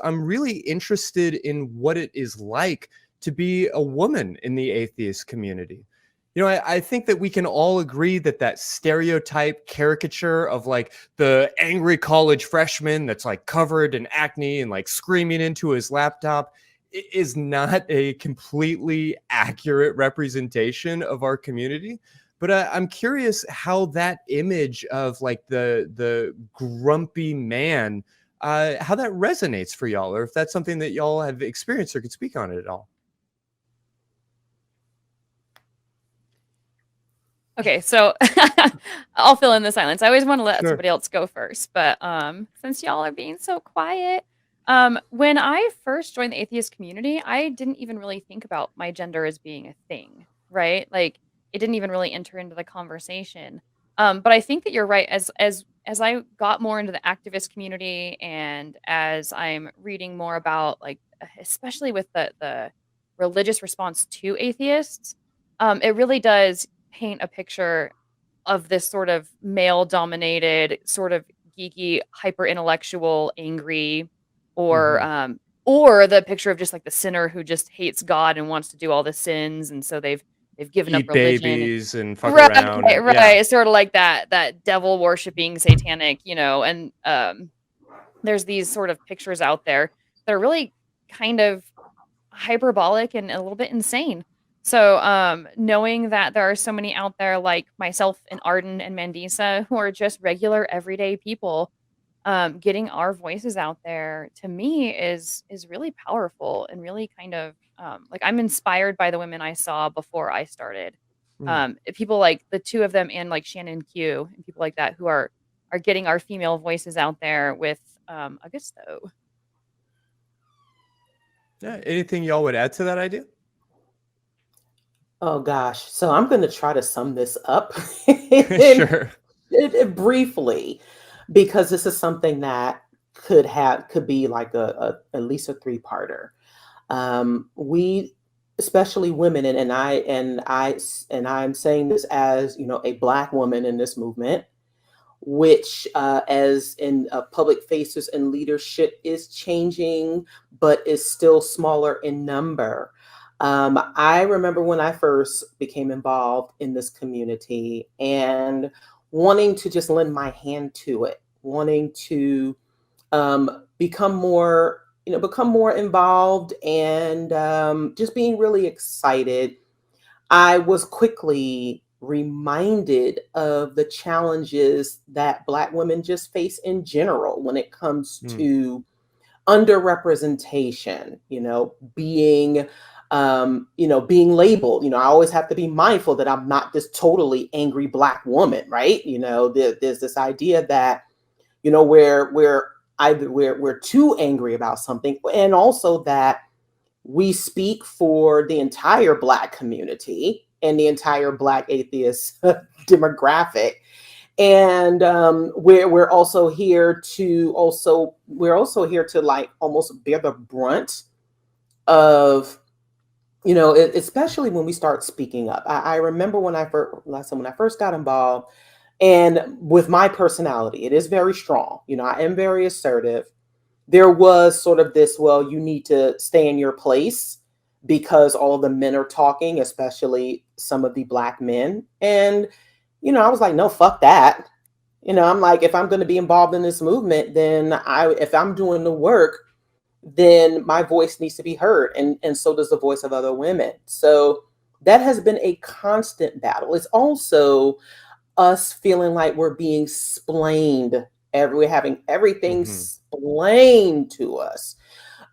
I'm really interested in what it is like to be a woman in the atheist community. I think that we can all agree that that stereotype caricature of like the angry college freshman that's like covered in acne and like screaming into his laptop is not a completely accurate representation of our community. But I'm curious how that image of like the grumpy man, how that resonates for y'all, or if that's something that y'all have experienced or could speak on it at all. Okay, so I'll fill in the silence. I always want to let Sure. somebody else go first, but since y'all are being so quiet, when I first joined the atheist community, I didn't even really think about my gender as being a thing, right? Like it didn't even really enter into the conversation. But I think that you're right. As I got more into the activist community and as I'm reading more about like especially with the religious response to atheists, it really does paint a picture of this sort of male dominated, sort of geeky, hyper intellectual, angry, or the picture of just like the sinner who just hates God and wants to do all the sins, and so they've given up Eat religion. babies and fuck Right, around, and right. Sort of like that devil worshiping satanic, and there's these sort of pictures out there that are really kind of hyperbolic and a little bit insane. So, knowing that there are so many out there like myself and Arden and Mandisa who are just regular everyday people, getting our voices out there to me is really powerful and really kind of like I'm inspired by the women I saw before I started. People like the two of them and like Shannon Q and people like that who are getting our female voices out there with Augusto. Yeah. Anything y'all would add to that idea? Oh gosh. So I'm going to try to sum this up Sure. briefly, because this is something that could be like at least a three-parter. We, especially women, and I'm saying this as a Black woman in this movement, which as in public faces and leadership is changing, but is still smaller in number. I remember when I first became involved in this community and wanting to just lend my hand to it, wanting to become more involved, and just being really excited. I was quickly reminded of the challenges that Black women just face in general when it comes to underrepresentation, being labeled. I always have to be mindful that I'm not this totally angry Black woman, right? There's this idea that, we're too angry about something, and also that we speak for the entire Black community and the entire Black atheist demographic. And we're also here to like almost bear the brunt of, especially when we start speaking up. I remember when I first got involved, and with my personality, it is very strong. I am very assertive. There was sort of this, well, you need to stay in your place because all the men are talking, especially some of the Black men. And, I was like, no, fuck that. I'm like, if I'm going to be involved in this movement, then if I'm doing the work, then my voice needs to be heard. And so does the voice of other women. So that has been a constant battle. It's also us feeling like we're being splained. We're having everything explained to us.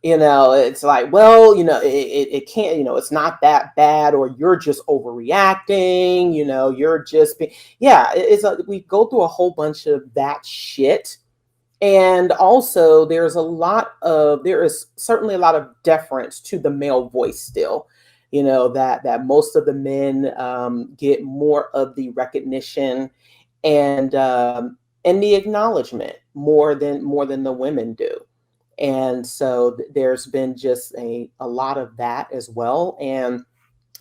It's like, well, it can't, it's not that bad, or you're just overreacting, you're just we go through a whole bunch of that shit. And also there is certainly a lot of deference to the male voice still, that most of the men get more of the recognition and the acknowledgement more than the women do. And so there's been just a lot of that as well. And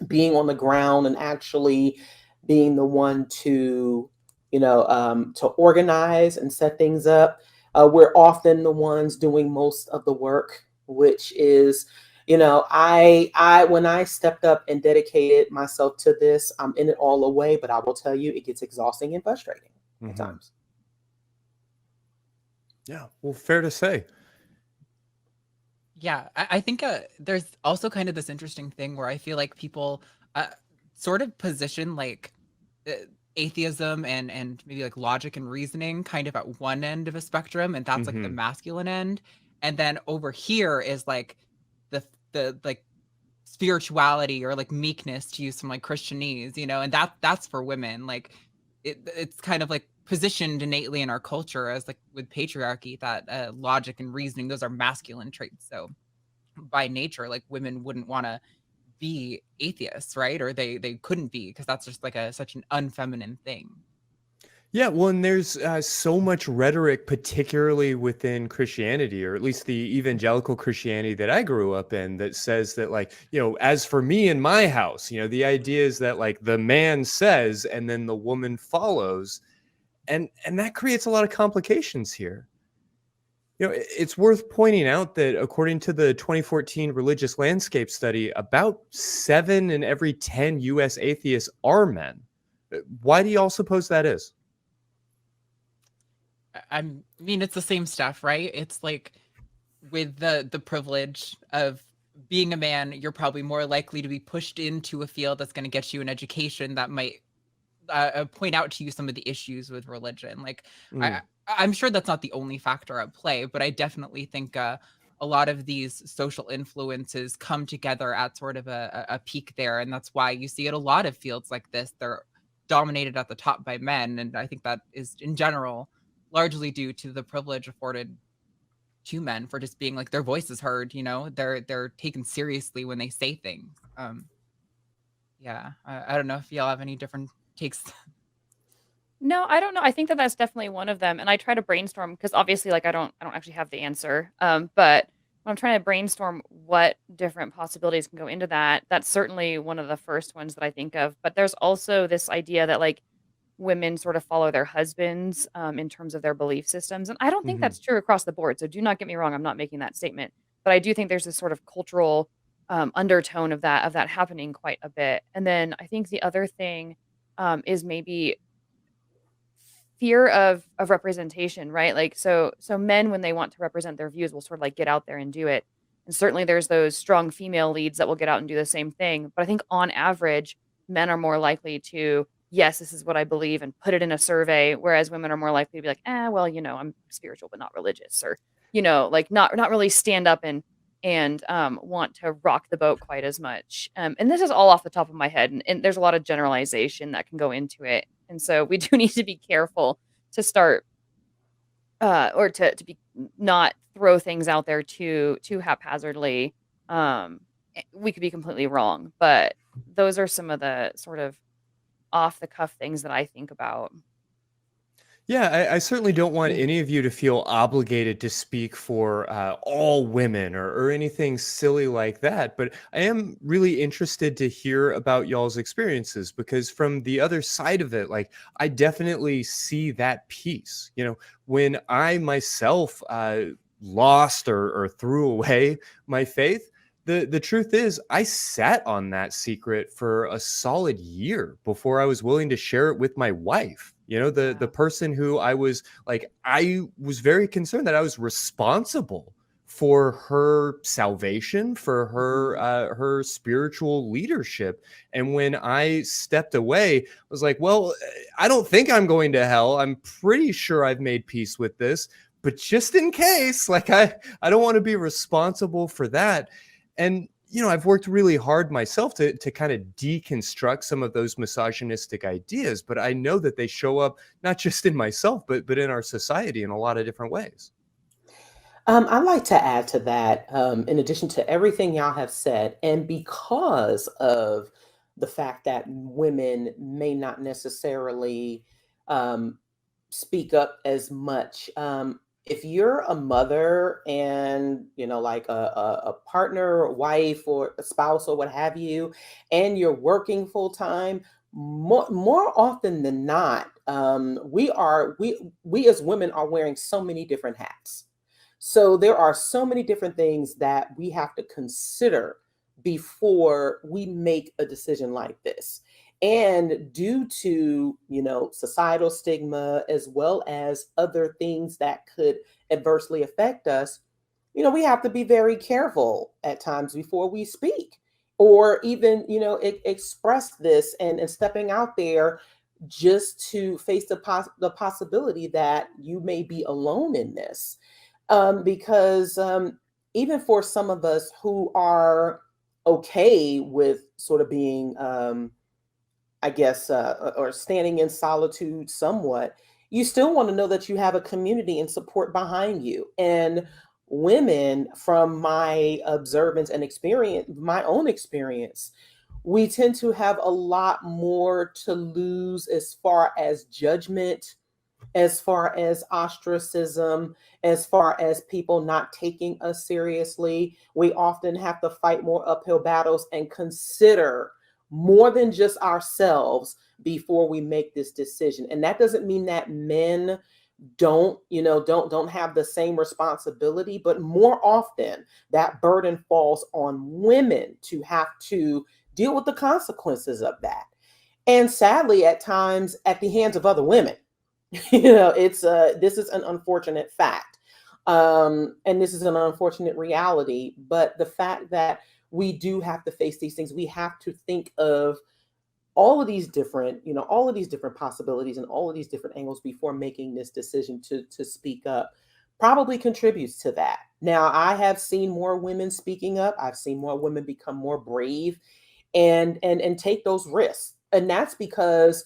being on the ground and actually being the one to, to organize and set things up we're often the ones doing most of the work, which is, I when I stepped up and dedicated myself to this, I'm in it all the way, but I will tell you, it gets exhausting and frustrating at times. Yeah, well, fair to say. Yeah, I think there's also kind of this interesting thing where I feel like people sort of position like atheism and maybe like logic and reasoning kind of at one end of a spectrum, and that's like the masculine end, and then over here is like the like spirituality or like meekness, to use some like Christianese, and that's for women. Like it's kind of like positioned innately in our culture as like with patriarchy that logic and reasoning, those are masculine traits. So by nature, like women wouldn't want to be atheists, right? Or they couldn't be, because that's just like such an unfeminine thing. Yeah, well, and there's so much rhetoric, particularly within Christianity, or at least the evangelical Christianity that I grew up in, that says that, like, as for me and my house, the idea is that, like, the man says and then the woman follows. And that creates a lot of complications here. It's worth pointing out that according to the 2014 Religious Landscape Study, about 7 in every 10 U.S. atheists are men. Why do y'all suppose that is? I mean, it's the same stuff, right? It's like with the privilege of being a man, you're probably more likely to be pushed into a field that's going to get you an education that might point out to you some of the issues with religion. Like, I'm sure that's not the only factor at play, but I definitely think a lot of these social influences come together at sort of a peak there. And that's why you see at a lot of fields like this, they're dominated at the top by men. And I think that is in general largely due to the privilege afforded to men for just being like, their voice is heard, they're taken seriously when they say things. Yeah, I don't know if y'all have any different takes. No, I don't know. I think that that's definitely one of them, and I try to brainstorm because obviously, like, I don't actually have the answer. But when I'm trying to brainstorm what different possibilities can go into that, that's certainly one of the first ones that I think of. But there's also this idea that, like, women sort of follow their husbands in terms of their belief systems, and I don't think that's true across the board. So do not get me wrong. I'm not making that statement, but I do think there's this sort of cultural undertone of that happening quite a bit. And then I think the other thing is maybe fear of representation, right? Like, so men, when they want to represent their views, will sort of like get out there and do it. And certainly there's those strong female leads that will get out and do the same thing. But I think on average, men are more likely to, yes, this is what I believe, and put it in a survey, whereas women are more likely to be like, well, I'm spiritual but not religious, or like not really stand up and want to rock the boat quite as much. And this is all off the top of my head, and there's a lot of generalization that can go into it. And so we do need to be careful to start or to be not throw things out there too haphazardly. We could be completely wrong, but those are some of the sort of off the cuff things that I think about. Yeah, I certainly don't want any of you to feel obligated to speak for all women or anything silly like that. But I am really interested to hear about y'all's experiences, because from the other side of it, like, I definitely see that piece. When I myself lost or threw away my faith, the truth is, I sat on that secret for a solid year before I was willing to share it with my wife. The person who I was very concerned that I was responsible for her salvation, for her spiritual leadership. And when I stepped away, I was like, well, I don't think I'm going to hell. I'm pretty sure I've made peace with this, but just in case, like, I don't want to be responsible for that. And, I've worked really hard myself to kind of deconstruct some of those misogynistic ideas, but I know that they show up not just in myself, but in our society in a lot of different ways. I'd like to add to that, in addition to everything y'all have said, and because of the fact that women may not necessarily speak up as much. If you're a mother and, like a partner, or wife, or a spouse, or what have you, and you're working full time, more often than not, we as women are wearing so many different hats. So there are so many different things that we have to consider before we make a decision like this. And due to, societal stigma, as well as other things that could adversely affect us, we have to be very careful at times before we speak, or even, express this, and stepping out there just to face the possibility that you may be alone in this. Because even for some of us who are okay with sort of being, I guess, or standing in solitude somewhat, you still want to know that you have a community and support behind you. And women, from my observance and experience, my own experience, we tend to have a lot more to lose as far as judgment, as far as ostracism, as far as people not taking us seriously. We often have to fight more uphill battles and consider more than just ourselves before we make this decision. And that doesn't mean that men don't have the same responsibility, but more often that burden falls on women to have to deal with the consequences of that. And sadly, at times at the hands of other women. It's this is an unfortunate fact. And this is an unfortunate reality, but the fact that we do have to face these things, we have to think of all of these different possibilities and all of these different angles before making this decision to speak up, probably contributes to that. Now, I have seen more women speaking up. I've seen more women become more brave and take those risks. And that's because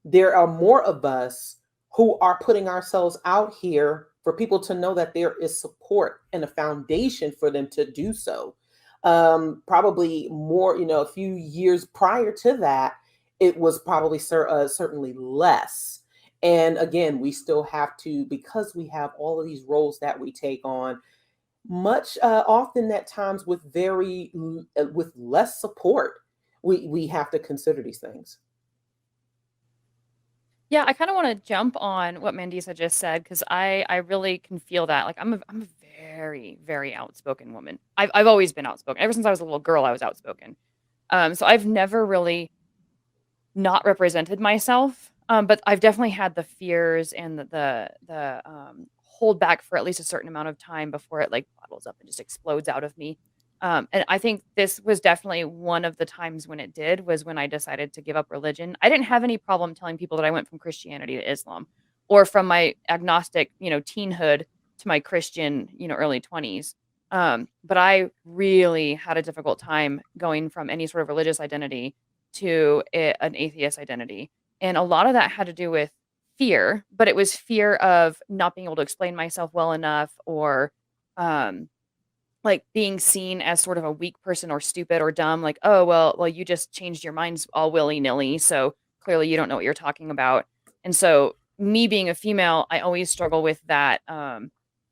there are more of us who are putting ourselves out here for people to know that there is support and a foundation for them to do so. Probably more, a few years prior to that, it was probably certainly less. And again, we still have to, because we have all of these roles that we take on, much often at times with less support, we have to consider these things. Yeah, I kind of want to jump on what Mandisa just said, because I really can feel that. Like, I'm a very, very outspoken woman. I've always been outspoken. Ever since I was a little girl, I was outspoken. So I've never really not represented myself. But I've definitely had the fears and the hold back for at least a certain amount of time before it like bottles up and just explodes out of me. And I think this was definitely one of the times when it did, was when I decided to give up religion. I didn't have any problem telling people that I went from Christianity to Islam, or from my agnostic, teenhood to my Christian, early 20s. But I really had a difficult time going from any sort of religious identity to an atheist identity. And a lot of that had to do with fear, but it was fear of not being able to explain myself well enough, or like being seen as sort of a weak person or stupid or dumb. Like, oh, well, you just changed your minds all willy nilly, so clearly you don't know what you're talking about. And so, me being a female, I always struggle with that,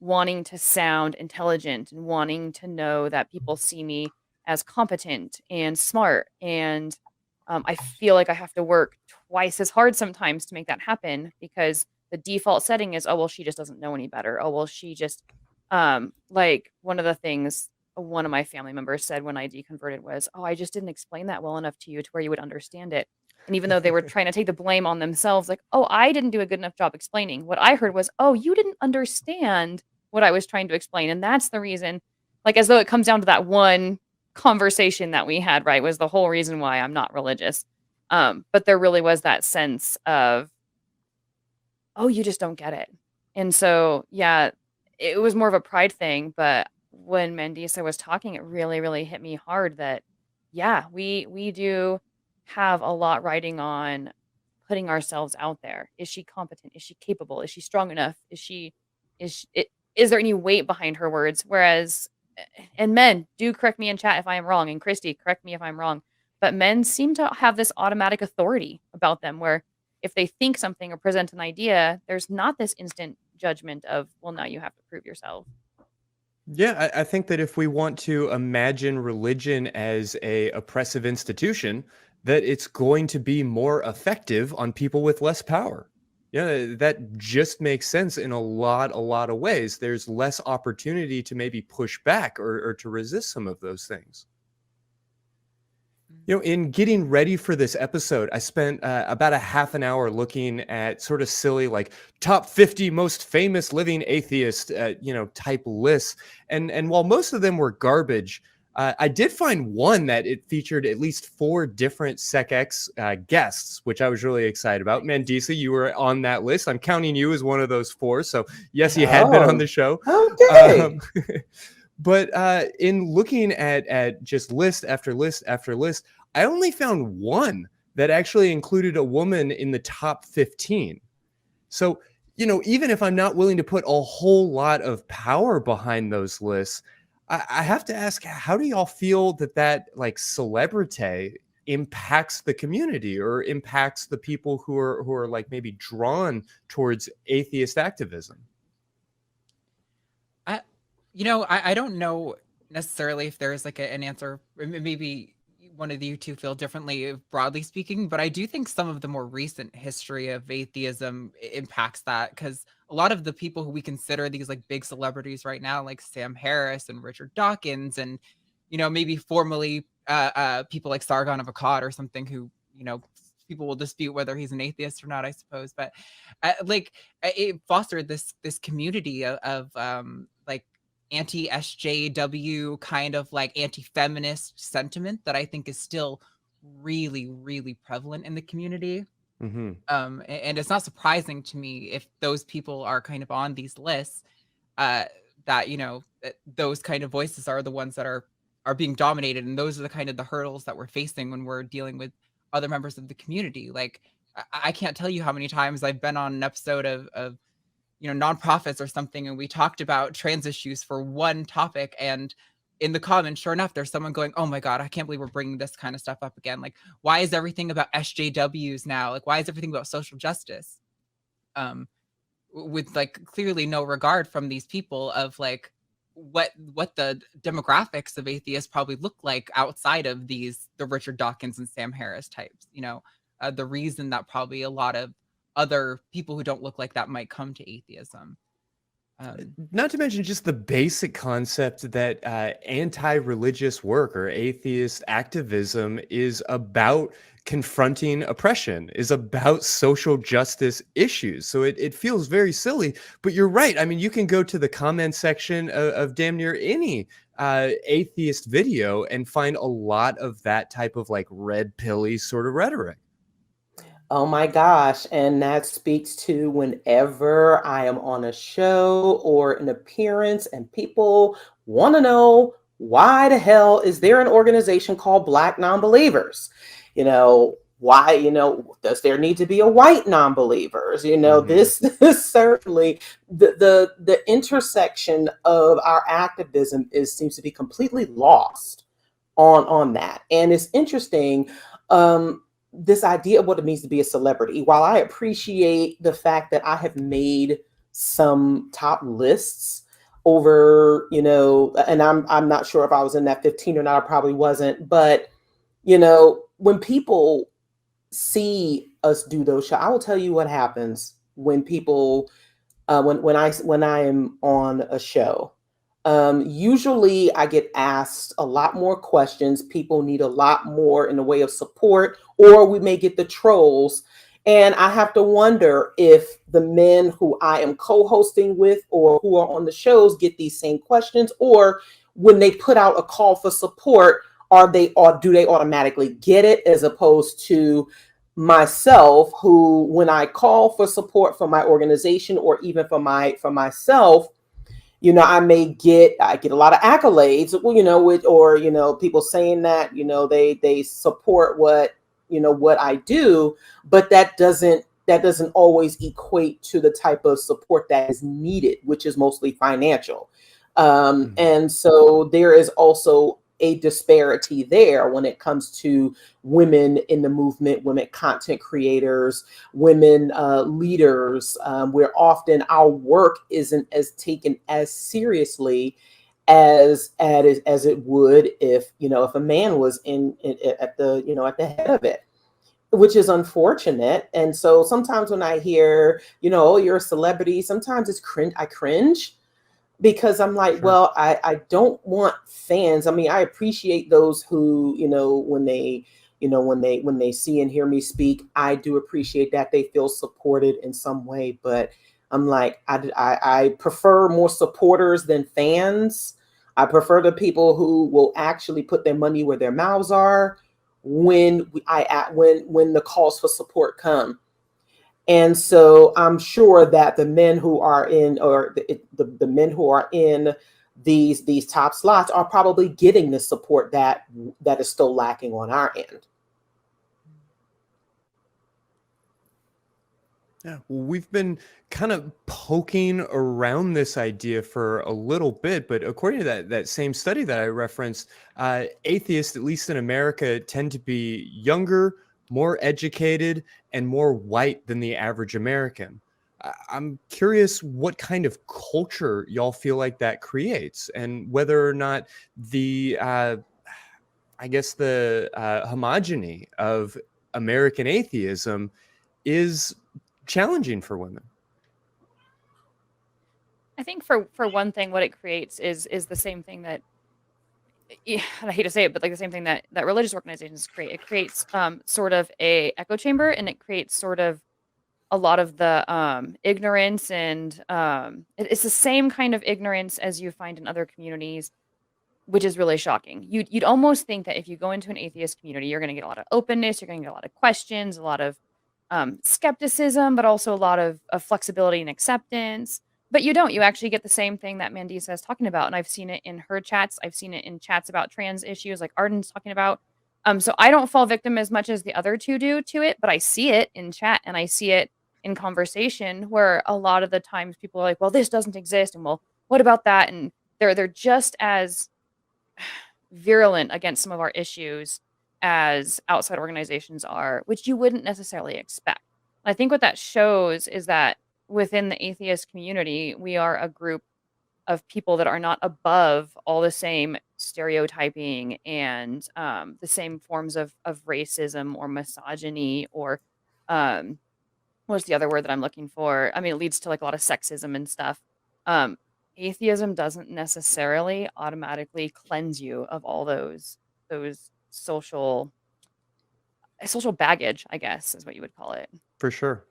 wanting to sound intelligent and wanting to know that people see me as competent and smart. And I feel like I have to work twice as hard sometimes to make that happen, because the default setting is, oh, well, she just doesn't know any better. Oh, well, she just, like one of the things one of my family members said when I deconverted was, oh, I just didn't explain that well enough to you to where you would understand it. And even though they were trying to take the blame on themselves, like, oh, I didn't do a good enough job explaining, what I heard was, oh, you didn't understand what I was trying to explain. And that's the reason, like, as though it comes down to that one conversation that we had, right, was the whole reason why I'm not religious. But there really was that sense of, oh, you just don't get it. And so, yeah, it was more of a pride thing. But when Mandisa was talking, it really, really hit me hard that, yeah, we do have a lot riding on putting ourselves out there. Is she competent? Is she capable? Is she strong enough? Is there any weight behind her words? Whereas, and men, do correct me in chat if I am wrong, and Christy, correct me if I'm wrong, but men seem to have this automatic authority about them, where if they think something or present an idea, there's not this instant judgment of, well, now you have to prove yourself. Yeah, I think that if we want to imagine religion as a oppressive institution, that it's going to be more effective on people with less power. Yeah, that just makes sense in a lot of ways. There's less opportunity to maybe push back or to resist some of those things. In getting ready for this episode, I spent about a half an hour looking at sort of silly, like top 50 most famous living atheist, type lists. And while most of them were garbage, I did find one that it featured at least 4 different SecX guests, which I was really excited about. Mandisa, you were on that list. I'm counting you as one of those 4. So yes, you had been on the show. Okay. But in looking at just list after list after list, I only found one that actually included a woman in the top 15. So, even if I'm not willing to put a whole lot of power behind those lists, I have to ask, how do y'all feel that like celebrity impacts the community or impacts the people who are like maybe drawn towards atheist activism? I don't know necessarily if there's like an answer. Maybe one of you two feel differently, broadly speaking, but I do think some of the more recent history of atheism impacts that, because a lot of the people who we consider these like big celebrities right now, like Sam Harris and Richard Dawkins, and maybe formerly people like Sargon of Akkad or something, who people will dispute whether he's an atheist or not, I suppose, but it fostered this community of like anti-SJW kind of like anti-feminist sentiment that I think is still really, really prevalent in the community. Mm-hmm. And it's not surprising to me if those people are kind of on these lists, that those kind of voices are the ones that are being dominated, and those are the kind of the hurdles that we're facing when we're dealing with other members of the community. Like I can't tell you how many times I've been on an episode of nonprofits or something, and we talked about trans issues for one topic, and in the comments, sure enough, there's someone going, "Oh my God, I can't believe we're bringing this kind of stuff up again. Like, why is everything about SJWs now? Like, why is everything about social justice?" With like clearly no regard from these people of like what the demographics of atheists probably look like outside of the Richard Dawkins and Sam Harris types. The reason that probably a lot of other people who don't look like that might come to atheism. Not to mention just the basic concept that anti-religious work or atheist activism is about confronting oppression, is about social justice issues. So it feels very silly, but you're right. I mean, you can go to the comment section of damn near any atheist video and find a lot of that type of like red pilly sort of rhetoric. Oh my gosh. And that speaks to whenever I am on a show or an appearance and people want to know, why the hell is there an organization called Black Nonbelievers? Why, does there need to be a white nonbelievers? Mm-hmm. This certainly the intersection of our activism seems to be completely lost on that. And it's interesting. This idea of what it means to be a celebrity, while I appreciate the fact that I have made some top lists over, and I'm not sure if I was in that 15 or not, I probably wasn't, but when people see us do those shows, I will tell you what happens when people, when I am on a show. Usually I get asked a lot more questions. People need a lot more in the way of support, or we may get the trolls. And I have to wonder if the men who I am co-hosting with or who are on the shows get these same questions, or when they put out a call for support, do they automatically get it, as opposed to myself, who, when I call for support from my organization or even for myself, I get a lot of accolades, or people saying that, they support what I do, but that doesn't always equate to the type of support that is needed, which is mostly financial. And so there is also a disparity there when it comes to women in the movement, women content creators, women leaders, where often our work isn't as taken as seriously as it would if, if a man was at the head of it, which is unfortunate. And so sometimes when I hear, oh, you're a celebrity, sometimes I cringe, because I'm like, Sure. well, I don't want fans. I mean, I appreciate those who, when they see and hear me speak, I do appreciate that they feel supported in some way. But I'm like, I prefer more supporters than fans. I prefer the people who will actually put their money where their mouths are when the calls for support come. And so I'm sure that the men who are in, or the men who are in these top slots are probably getting the support that is still lacking on our end. Yeah, well, we've been kind of poking around this idea for a little bit, but according to that same study that I referenced, atheists, at least in America, tend to be younger, more educated, and more white than the average American. I'm curious what kind of culture y'all feel like that creates, and whether or not the homogeny of American atheism is challenging for women. I think for one thing, what it creates is the same thing that, and I hate to say it, but like the same thing that religious organizations create. It creates sort of a echo chamber, and it creates sort of a lot of the ignorance, and it's the same kind of ignorance as you find in other communities, which is really shocking. You'd almost think that if you go into an atheist community, you're going to get a lot of openness, you're going to get a lot of questions, a lot of skepticism, but also a lot of flexibility and acceptance. But you don't. You actually get the same thing that Mandisa is talking about, and I've seen it in her chats. I've seen it in chats about trans issues, like Arden's talking about. So I don't fall victim as much as the other two do to it, but I see it in chat and I see it in conversation, where a lot of the times people are like, "Well, this doesn't exist," and "Well, what about that?" And they're just as virulent against some of our issues as outside organizations are, which you wouldn't necessarily expect. I think what that shows is that within the atheist community, we are a group of people that are not above all the same stereotyping and the same forms of racism or misogyny or what's the other word that I'm looking for? I mean, it leads to like a lot of sexism and stuff. Atheism doesn't necessarily automatically cleanse you of all those social baggage, I guess is what you would call it. For sure.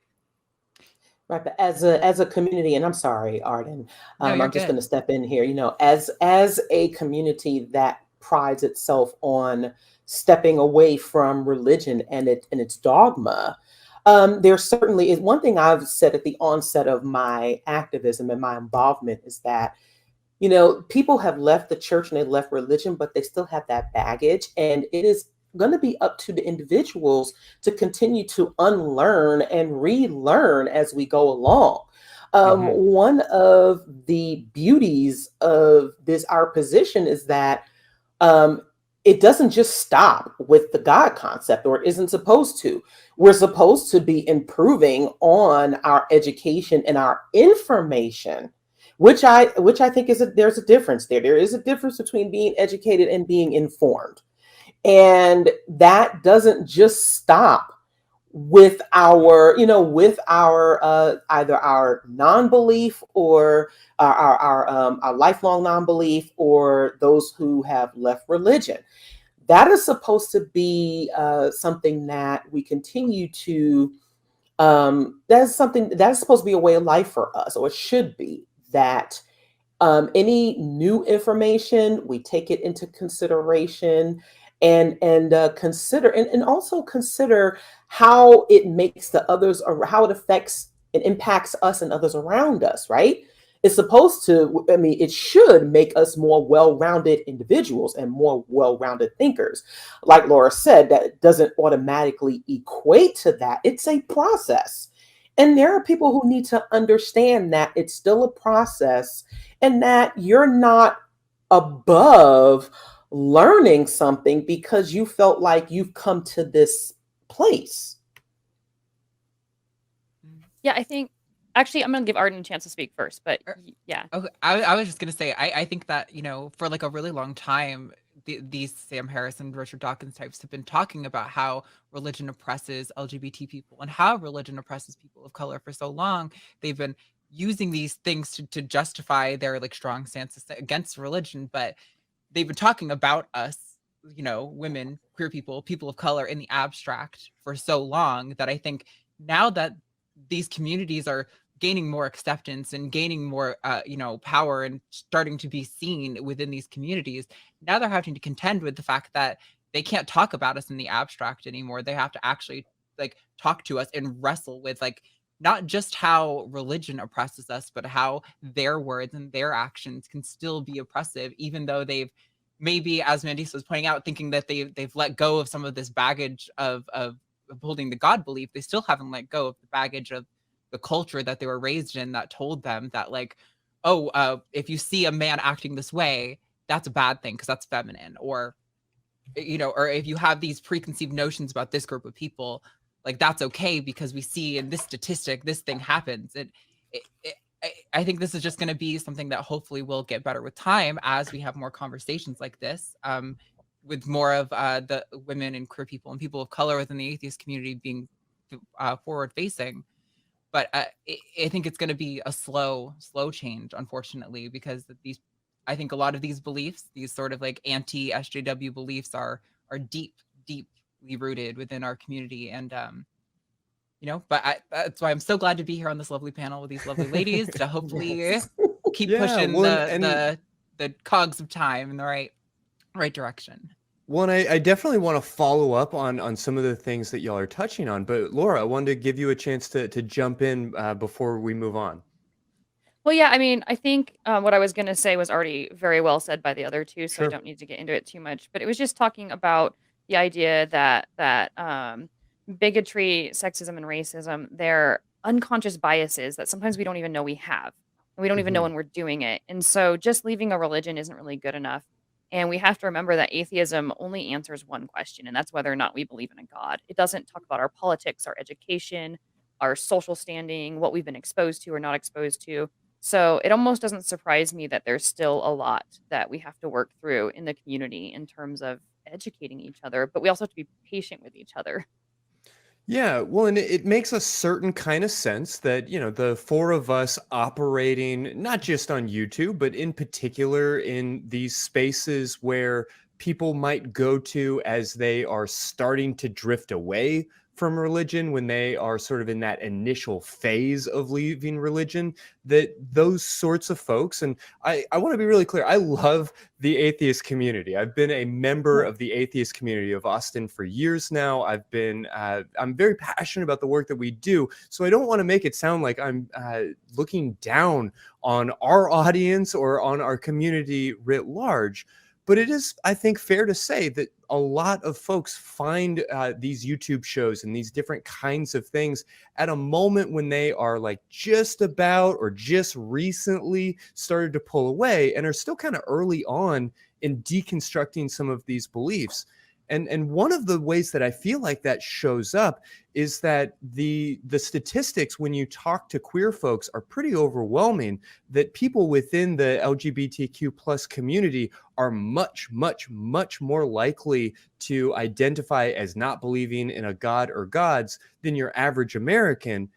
Right, but as a community, and I'm sorry, Arden, No, you're I'm just good. going to step in here. As a community that prides itself on stepping away from religion and its dogma, there certainly is one thing I've said at the onset of my activism and my involvement is that people have left the church and they left religion, but they still have that baggage, and it is going to be up to the individuals to continue to unlearn and relearn as we go along. One of the beauties of our position is that it doesn't just stop with the God concept, or it isn't supposed to. We're supposed to be improving on our education and our information, which I think there's a difference there. There is a difference between being educated and being informed. And that doesn't just stop with our either our non-belief or our lifelong non-belief, or those who have left religion. That is supposed to be something that we continue to. That's something that is supposed to be a way of life for us, or it should be. That any new information, we take it into consideration, and consider and also consider how it makes the others, or how it affects and impacts us and others around us, right? It's supposed to, it should make us more well-rounded individuals and more well-rounded thinkers. Like Laura said, that doesn't automatically equate to that. It's a process. And there are people who need to understand that it's still a process, and that you're not above learning something because you felt like you've come to this place. Yeah, I think Actually, I'm going to give Arden a chance to speak first, but yeah. Okay, I was just gonna say, I think that, you know, for like a really long time, these Sam Harris and Richard Dawkins types have been talking about how religion oppresses LGBT people and how religion oppresses people of color for so long. They've been using these things to justify their like strong stances against religion, but they've been talking about us, you know, women, queer people, people of color in the abstract for so long that I think now that these communities are gaining more acceptance and gaining more, you know, power and starting to be seen within these communities, now they're having to contend with the fact that they can't talk about us in the abstract anymore. They have to actually like talk to us and wrestle with like not just how religion oppresses us, but how their words and their actions can still be oppressive, even though they've maybe, as Mandisa was pointing out, thinking that they've let go of some of this baggage of holding the God belief. They still haven't let go of the baggage of the culture that they were raised in that told them that like, oh, if you see a man acting this way, that's a bad thing because that's feminine, or you know, or if you have these preconceived notions about this group of people, like that's okay because we see in this statistic this thing happens. I think this is just going to be something that hopefully will get better with time as we have more conversations like this, with more of the women and queer people and people of color within the atheist community being forward facing. But I think it's going to be a slow change, unfortunately, because I think a lot of these beliefs, these sort of like anti-SJW beliefs, are deeply rooted within our community, and you know. But that's why I'm so glad to be here on this lovely panel with these lovely ladies to hopefully Yes. keep Yeah, pushing well, and the cogs of time in the right direction. Well, and I definitely want to follow up on some of the things that y'all are touching on. But Laura, I wanted to give you a chance to jump in before we move on. Well, yeah, I mean, I think what I was going to say was already very well said by the other two, so I Sure. don't need to get into it too much. But it was just talking about the idea that bigotry, sexism, and racism, they're unconscious biases that sometimes we don't even know we have, and we don't even know Mhm. when we're doing it. And so, just leaving a religion isn't really good enough. And we have to remember that atheism only answers one question, and that's whether or not we believe in a God. It doesn't talk about our politics, our education, our social standing, what we've been exposed to or not exposed to. So it almost doesn't surprise me that there's still a lot that we have to work through in the community in terms of educating each other, but we also have to be patient with each other. Yeah, well, and it makes a certain kind of sense that, you know, the four of us operating not just on YouTube, but in particular in these spaces where people might go to as they are starting to drift away from religion, when they are sort of in that initial phase of leaving religion, that those sorts of folks, and I want to be really clear, I love the atheist community. I've been a member of the Atheist Community of Austin for years now. I'm very passionate about the work that we do. So I don't want to make it sound like I'm looking down on our audience or on our community writ large. But it is, I think, fair to say that a lot of folks find these YouTube shows and these different kinds of things at a moment when they are like just about or just recently started to pull away and are still kind of early on in deconstructing some of these beliefs. And one of the ways that I feel like that shows up is that the statistics when you talk to queer folks are pretty overwhelming, that people within the LGBTQ plus community are much more likely to identify as not believing in a god or gods than your average American.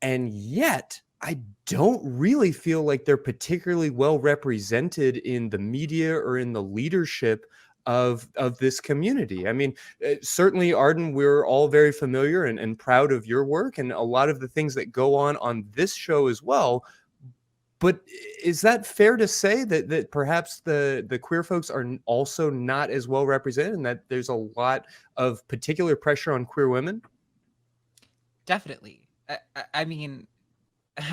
And yet I don't really feel like they're particularly well represented in the media or in the leadership of this community. I mean, certainly, Arden, we're all very familiar and proud of your work and a lot of the things that go on this show as well. But is that fair to say that perhaps the queer folks are also not as well represented, and that there's a lot of particular pressure on queer women? Definitely. I mean,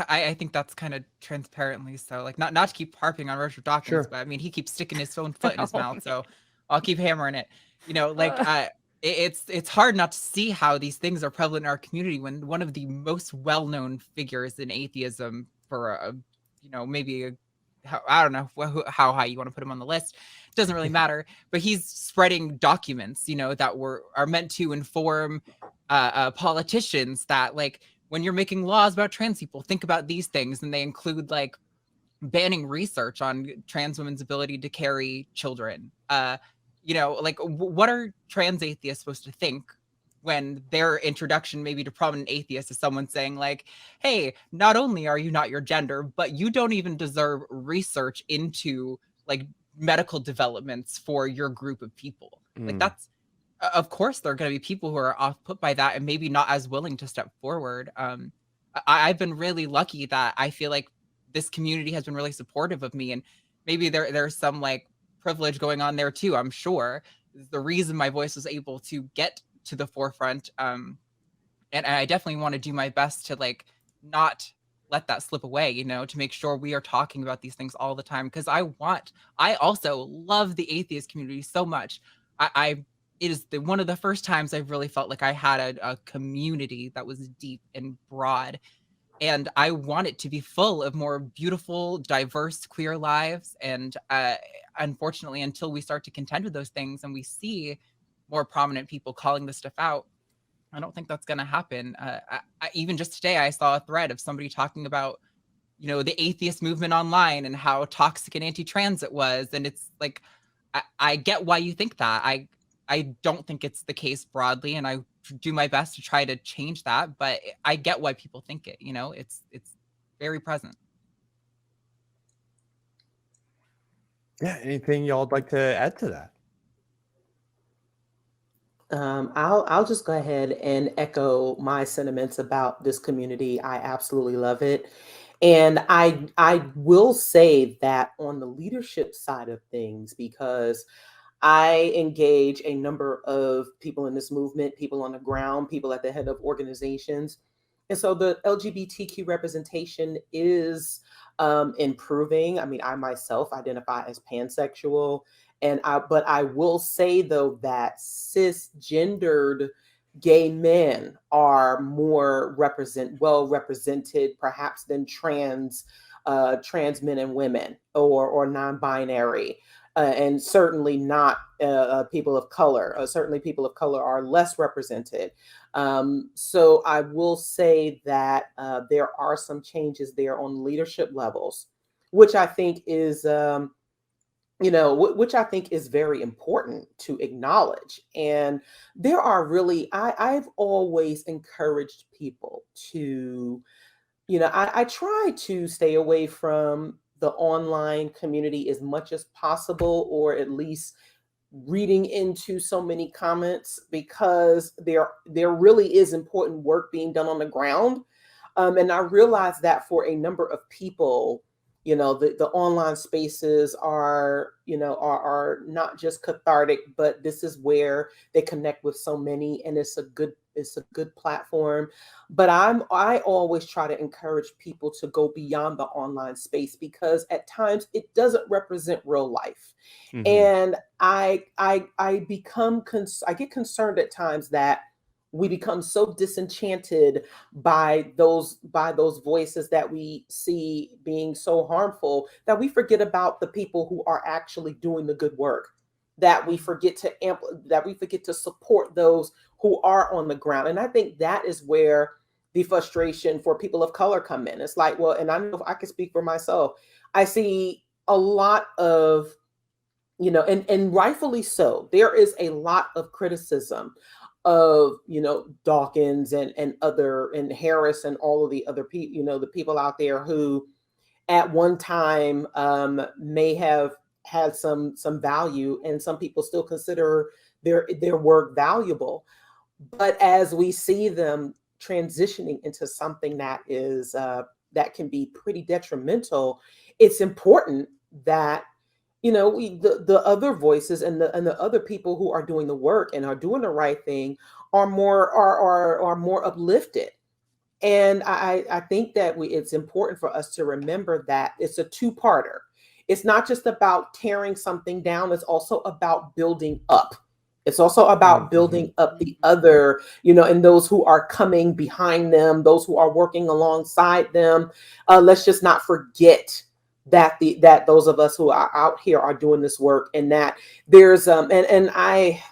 I think that's kind of transparently so. Like, not to keep harping on Richard Dawkins, Sure. but I mean, he keeps sticking his own foot in his Oh, mouth, man. so I'll keep hammering it. You know, like Uh, it's hard not to see how these things are prevalent in our community when one of the most well-known figures in atheism for you know, maybe I don't know how high you want to put him on the list. It doesn't really matter, but he's spreading documents, you know, that are meant to inform politicians that like when you're making laws about trans people, think about these things. And they include like banning research on trans women's ability to carry children. You know, like what are trans atheists supposed to think when their introduction maybe to prominent atheists is someone saying like, hey, not only are you not your gender, but you don't even deserve research into like medical developments for your group of people. Like that's, of course, there are going to be people who are off put by that and maybe not as willing to step forward. I've been really lucky that I feel like this community has been really supportive of me, and maybe there's some like privilege going on there too. I'm sure the reason my voice was able to get to the forefront. And I definitely want to do my best to like not let that slip away, you know, to make sure we are talking about these things all the time. Because I also love the atheist community so much. It is one of the first times I've really felt like I had a community that was deep and broad. And I want it to be full of more beautiful, diverse, queer lives. And unfortunately, until we start to contend with those things and we see more prominent people calling this stuff out, I don't think that's going to happen. Even just today, I saw a thread of somebody talking about, you know, the atheist movement online and how toxic and anti-trans it was. And it's like, I get why you think that. I don't think it's the case broadly, and I do my best to try to change that. But I get why people think it. You know, it's very present. Yeah. Anything y'all would like to add to that? I'll just go ahead and echo my sentiments about this community. I absolutely love it. And I will say that on the leadership side of things, because I engage a number of people in this movement, people on the ground, people at the head of organizations. And so the LGBTQ representation is improving. I mean, I myself identify as pansexual. But I will say though that cisgendered gay men are more well represented perhaps than trans men and women or non-binary. And certainly not people of color. Certainly people of color are less represented. So I will say that there are some changes there on leadership levels, which I think is which I think is very important to acknowledge. And there are really, I've always encouraged people to, I try to stay away from the online community as much as possible, or at least reading into so many comments, because there really is important work being done on the ground. And I realize that for a number of people, the online spaces are not just cathartic, but this is where they connect with so many, and it's a good platform. But I always try to encourage people to go beyond the online space, because at times it doesn't represent real life. Mm-hmm. And I get concerned at times that we become so disenchanted by those voices that we see being so harmful, that we forget about the people who are actually doing the good work, that we forget to support those who are on the ground. And I think that is where the frustration for people of color come in. It's like, well, and I know if I can speak for myself, I see a lot of, and rightfully so, there is a lot of criticism of Dawkins and Harris and all of the other people, the people out there who at one time may have had some value, and some people still consider their work valuable. But as we see them transitioning into something that is that can be pretty detrimental, it's important that the other voices and the other people who are doing the work and are doing the right thing are more uplifted. And I think that it's important for us to remember that it's a two-parter. It's not just about tearing something down. It's also about building up. It's also about building up the other, and those who are coming behind them, those who are working alongside them. Let's just not forget that those of us who are out here are doing this work, and that there's and I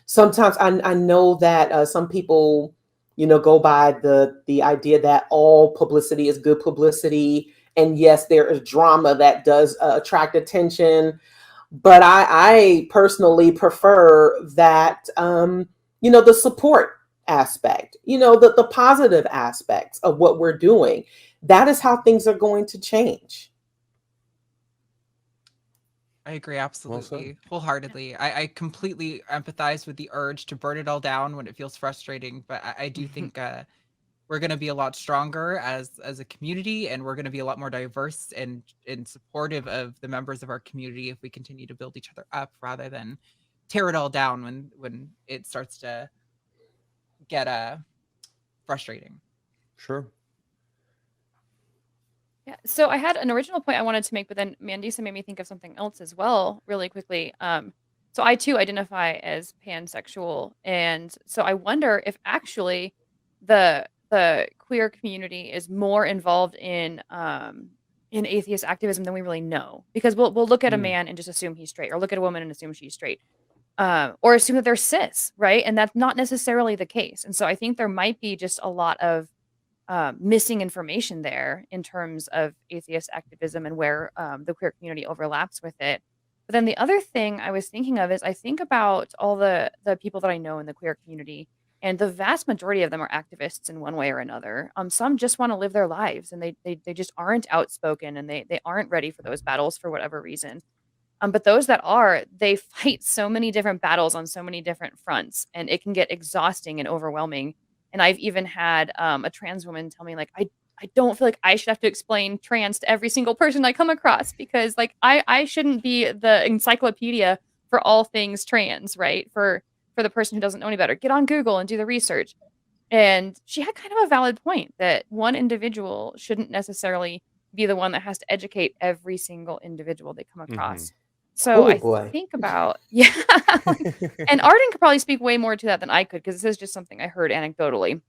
sometimes I know that some people go by the idea that all publicity is good publicity. And yes, there is drama that does attract attention. But I personally prefer that, the support aspect, the positive aspects of what we're doing. That is how things are going to change. I agree absolutely, wholeheartedly. I completely empathize with the urge to burn it all down when it feels frustrating, but I do think we're going to be a lot stronger as a community, and we're going to be a lot more diverse and supportive of the members of our community if we continue to build each other up rather than tear it all down when it starts to get frustrating. Sure. Yeah. So I had an original point I wanted to make, but then Mandisa made me think of something else as well, really quickly. So I too identify as pansexual, and so I wonder if actually the queer community is more involved in atheist activism than we really know, because we'll look at a man and just assume he's straight, or look at a woman and assume she's straight, or assume that they're cis, right? And that's not necessarily the case. And so I think there might be just a lot of missing information there in terms of atheist activism and where the queer community overlaps with it. But then the other thing I was thinking of is I think about all the people that I know in the queer community, and the vast majority of them are activists in one way or another. Some just want to live their lives, and they just aren't outspoken, and they aren't ready for those battles for whatever reason. But those that are, they fight so many different battles on so many different fronts, and it can get exhausting and overwhelming. And I've even had a trans woman tell me, like, I don't feel like I should have to explain trans to every single person I come across, because like I shouldn't be the encyclopedia for all things trans, right? For the person who doesn't know any better, get on Google and do the research. And she had kind of a valid point that one individual shouldn't necessarily be the one that has to educate every single individual they come across. So I think about, and Arden could probably speak way more to that than I could, because this is just something I heard anecdotally.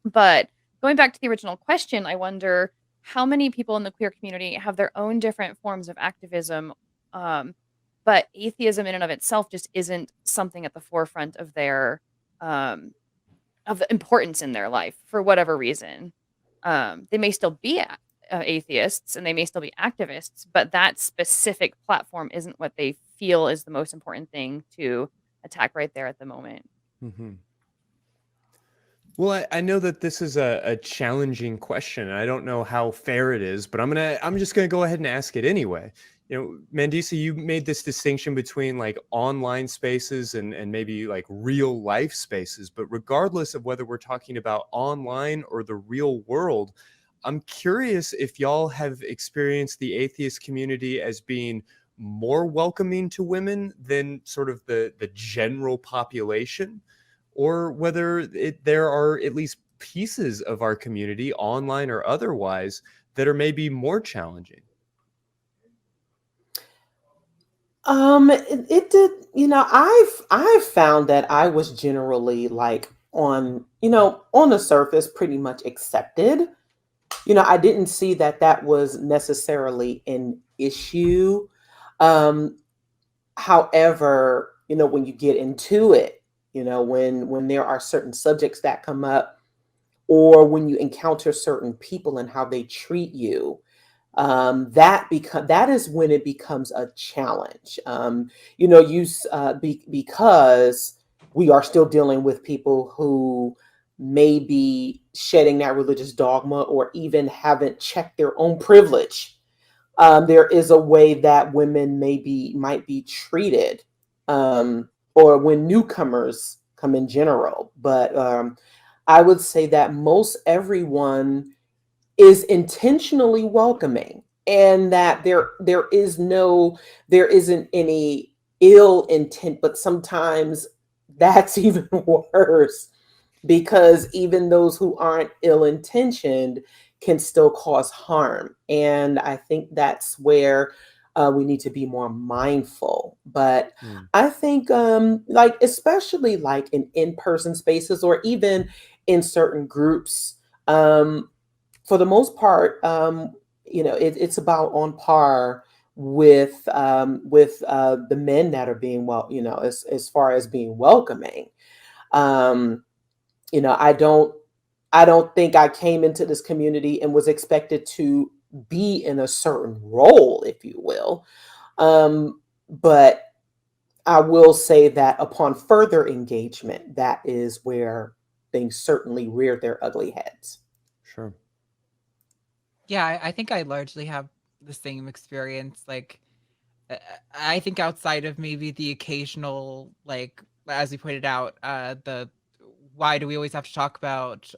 But going back to the original question, I wonder how many people in the queer community have their own different forms of activism, but atheism in and of itself just isn't something at the forefront of their of the importance in their life for whatever reason. They may still be atheists, and they may still be activists, but that specific platform isn't what they feel is the most important thing to attack right there at the moment. Well, I know that this is a challenging question. I don't know how fair it is, but I'm just gonna go ahead and ask it anyway. Mandisa, you made this distinction between like online spaces and maybe like real life spaces, but regardless of whether we're talking about online or the real world, I'm curious if y'all have experienced the atheist community as being more welcoming to women than sort of the general population, or whether there are at least pieces of our community, online or otherwise, that are maybe more challenging. It did, I've found that I was generally like on the surface pretty much accepted. I didn't see that was necessarily an issue. However, when you get into it, when there are certain subjects that come up, or when you encounter certain people and how they treat you, that is when it becomes a challenge. Because we are still dealing with people who may be shedding that religious dogma, or even haven't checked their own privilege. There is a way that women might be treated, or when newcomers come in general. But I would say that most everyone is intentionally welcoming, and that there isn't any ill intent, but sometimes that's even worse, because even those who aren't ill-intentioned can still cause harm. And I think that's where we need to be more mindful. But I think especially like in-person spaces, or even in certain groups, for the most part, it's about on par with the men that are being as far as being welcoming. I don't I don't think I came into this community and was expected to be in a certain role, if you will. But I will say that upon further engagement, that is where things certainly rear their ugly heads. Sure. Yeah, I think I largely have the same experience. Like, I think outside of maybe the occasional, like, as we pointed out, the why do we always have to talk about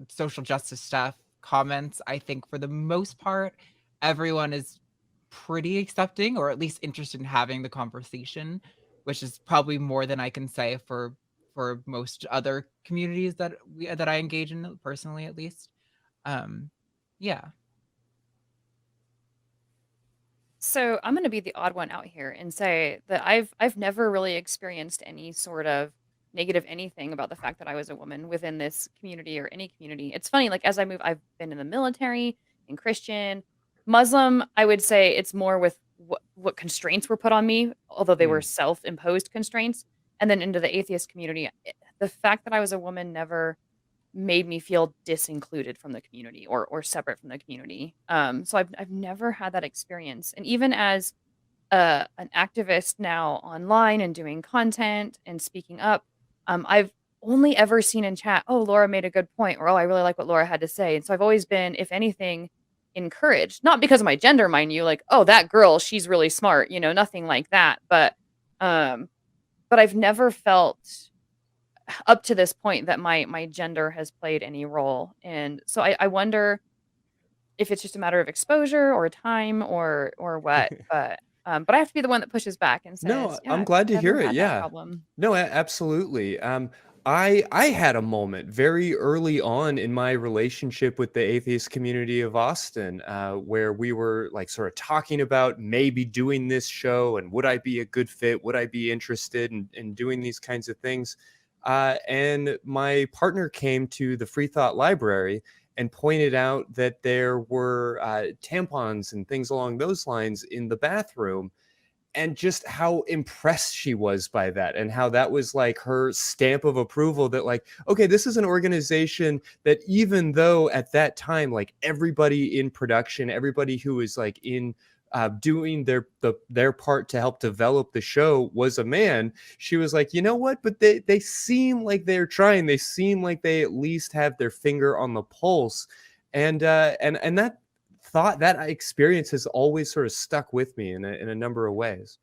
social justice stuff comments, I think for the most part, everyone is pretty accepting or at least interested in having the conversation, which is probably more than I can say for most other communities that I engage in personally, at least. Yeah. So I'm going to be the odd one out here and say that I've never really experienced any sort of negative anything about the fact that I was a woman within this community or any community. It's funny, like as I move, I've been in the military, in Christian, Muslim. I would say it's more with what constraints were put on me, although they were self-imposed constraints, and then into the atheist community. The fact that I was a woman never made me feel disincluded from the community or separate from the community. So I've never had that experience. And even as an activist now online and doing content and speaking up, I've only ever seen in chat, oh, Laura made a good point, or oh, I really like what Laura had to say. And so I've always been, if anything, encouraged, not because of my gender, mind you, like, oh, that girl, she's really smart, nothing like that. But I've never felt up to this point that my gender has played any role. And so I wonder if it's just a matter of exposure or time or what, but I have to be the one that pushes back and No, says, I'm yeah, glad to never hear it. had that Yeah. problem. No, absolutely. I had a moment very early on in my relationship with the Atheist Community of Austin, where we were like sort of talking about maybe doing this show and would I be a good fit? Would I be interested in doing these kinds of things? And my partner came to the Free Thought Library and pointed out that there were tampons and things along those lines in the bathroom, and just how impressed she was by that and how that was like her stamp of approval that like, okay, this is an organization that even though at that time, like everybody in production, everybody who was like in doing their part to help develop the show was a man, she was like, you know what, but they seem like they're trying, they seem like they at least have their finger on the pulse. And that thought, that experience has always sort of stuck with me in a number of ways.